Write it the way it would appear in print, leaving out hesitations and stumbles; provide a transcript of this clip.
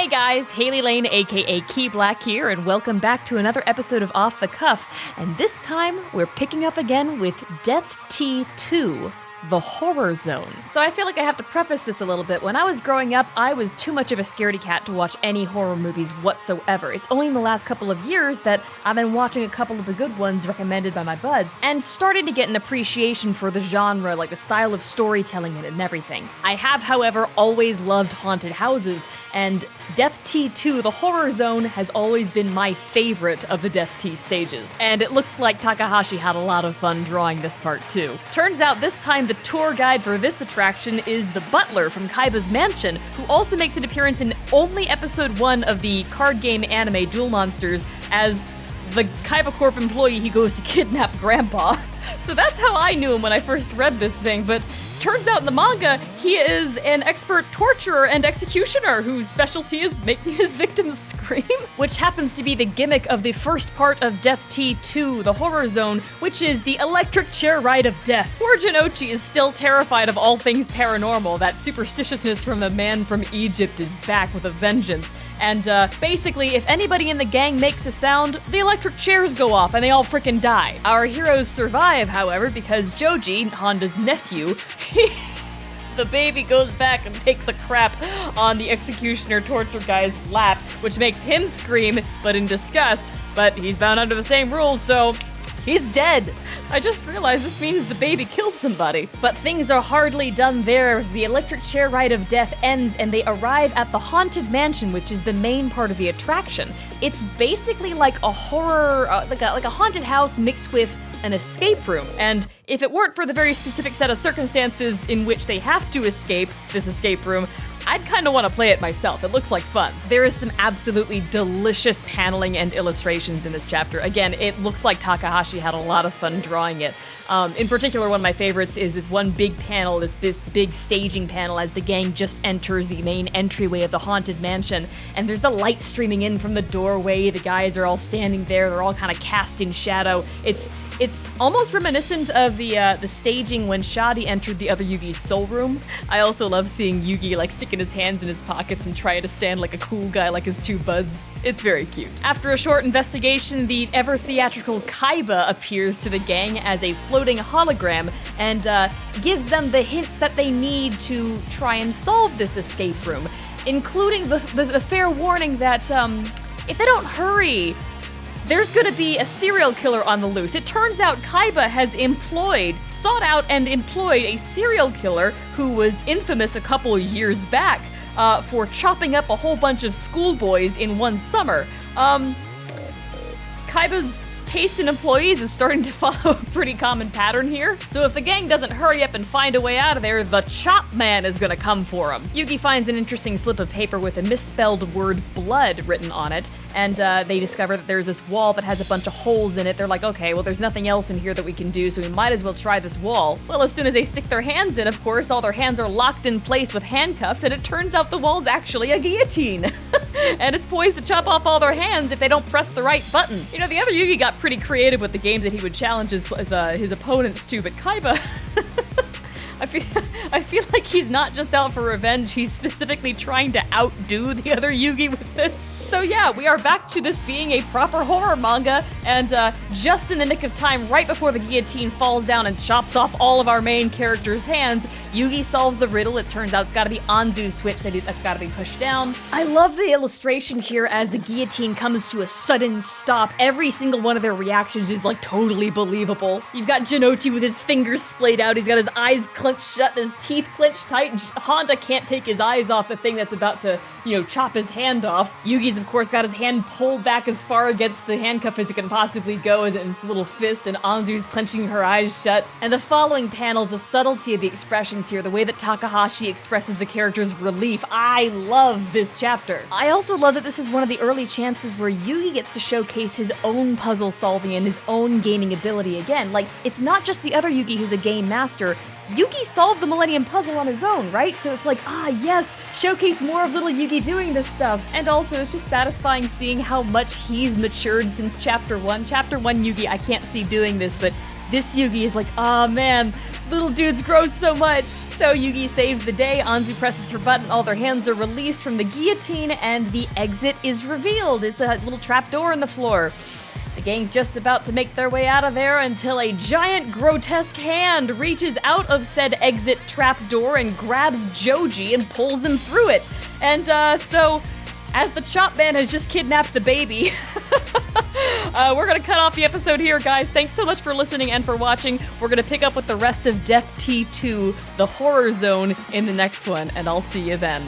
Hey guys, Hailey Lain aka Key Black here, and welcome back to another episode of Off the Cuff. And this time, we're picking up again with Death T-2. The Horror Zone. So I feel like I have to preface this a little bit. When I was growing up, I was too much of a scaredy cat to watch any horror movies whatsoever. It's only in the last couple of years that I've been watching a couple of the good ones recommended by my buds, and starting to get an appreciation for the genre, like the style of storytelling in it and everything. I have, however, always loved haunted houses, and Death T2, The Horror Zone, has always been my favorite of the Death T stages. And it looks like Takahashi had a lot of fun drawing this part too. Turns out this time the tour guide for this attraction is the butler from Kaiba's mansion, who also makes an appearance in only episode 1 of the card game anime Duel Monsters as the Kaiba Corp employee he goes to kidnap Grandpa. So that's how I knew him when I first read this thing, but turns out in the manga, he is an expert torturer and executioner whose specialty is making his victims scream, which happens to be the gimmick of the first part of Death T2, The Horror Zone, which is the electric chair ride of death. Poor Jinochi is still terrified of all things paranormal. That superstitiousness from the man from Egypt is back with a vengeance. And basically, if anybody in the gang makes a sound, the electric chairs go off and they all frickin' die. Our heroes survive, however, because Joji, Honda's nephew, the baby goes back and takes a crap on the executioner torture guy's lap, which makes him scream, but in disgust. But he's bound under the same rules, so he's dead. I just realized this means the baby killed somebody. But things are hardly done there as the electric chair ride of death ends and they arrive at the haunted mansion, which is the main part of the attraction. It's basically like a horror, like a haunted house mixed with an escape room. And if it weren't for the very specific set of circumstances in which they have to escape this escape room, I'd kind of want to play it myself. It looks like fun. There is some absolutely delicious paneling and illustrations in this chapter. Again, it looks like Takahashi had a lot of fun drawing it. In particular, one of my favorites is this one big panel, this big staging panel as the gang just enters the main entryway of the haunted mansion. And there's the light streaming in from the doorway. The guys are all standing there. They're all kind of cast in shadow. It's almost reminiscent of the staging when Shadi entered the other Yugi's soul room. I also love seeing Yugi like sticking his hands in his pockets and trying to stand like a cool guy like his two buds. It's very cute. After a short investigation, the ever-theatrical Kaiba appears to the gang as a floating hologram and gives them the hints that they need to try and solve this escape room, including the fair warning that if they don't hurry, there's gonna be a serial killer on the loose. It turns out Kaiba has sought out and employed a serial killer who was infamous a couple years back for chopping up a whole bunch of schoolboys in one summer. Kaiba's taste in employees is starting to follow a pretty common pattern here. So if the gang doesn't hurry up and find a way out of there, the Chop Man is gonna come for him. Yugi finds an interesting slip of paper with a misspelled word blood written on it, and they discover that there's this wall that has a bunch of holes in it. They're like, okay, well there's nothing else in here that we can do, so we might as well try this wall. Well, as soon as they stick their hands in, of course, all their hands are locked in place with handcuffs, and it turns out the wall's actually a guillotine. And it's poised to chop off all their hands if they don't press the right button. You know, the other Yugi got pretty creative with the games that he would challenge his opponents to, but Kaiba, I feel like he's not just out for revenge, he's specifically trying to outdo the other Yugi with this. So yeah, we are back to this being a proper horror manga, and just in the nick of time, right before the guillotine falls down and chops off all of our main characters' hands, Yugi solves the riddle. It turns out it's gotta be Anzu's switch that's gotta be pushed down. I love the illustration here as the guillotine comes to a sudden stop. Every single one of their reactions is like totally believable. You've got Jinochi with his fingers splayed out, he's got his eyes clenched shut, his teeth clenched tight. Honda can't take his eyes off the thing that's about to, chop his hand off. Yugi's, of course, got his hand pulled back as far against the handcuff as it can possibly go in its little fist, and Anzu's clenching her eyes shut. And the following panels, the subtlety of the expressions here, the way that Takahashi expresses the character's relief. I love this chapter. I also love that this is one of the early chances where Yugi gets to showcase his own puzzle solving and his own gaming ability again. Like, it's not just the other Yugi who's a game master. Yugi solved the Millennium Puzzle on his own, right? So it's like, yes, showcase more of little Yugi doing this stuff. And also, it's just satisfying seeing how much he's matured since Chapter 1. Chapter 1 Yugi, I can't see doing this, but this Yugi is like, man, Little dude's grown so much. So Yugi saves the day, Anzu presses her button, all their hands are released from the guillotine, and the exit is revealed. It's a little trap door in the floor. The gang's just about to make their way out of there until a giant, grotesque hand reaches out of said exit trap door and grabs Joji and pulls him through it. And so, as the Chop Man has just kidnapped the baby, we're gonna cut off the episode here, guys. Thanks so much for listening and for watching. We're gonna pick up with the rest of Death T2, the Horror Zone, in the next one, and I'll see you then.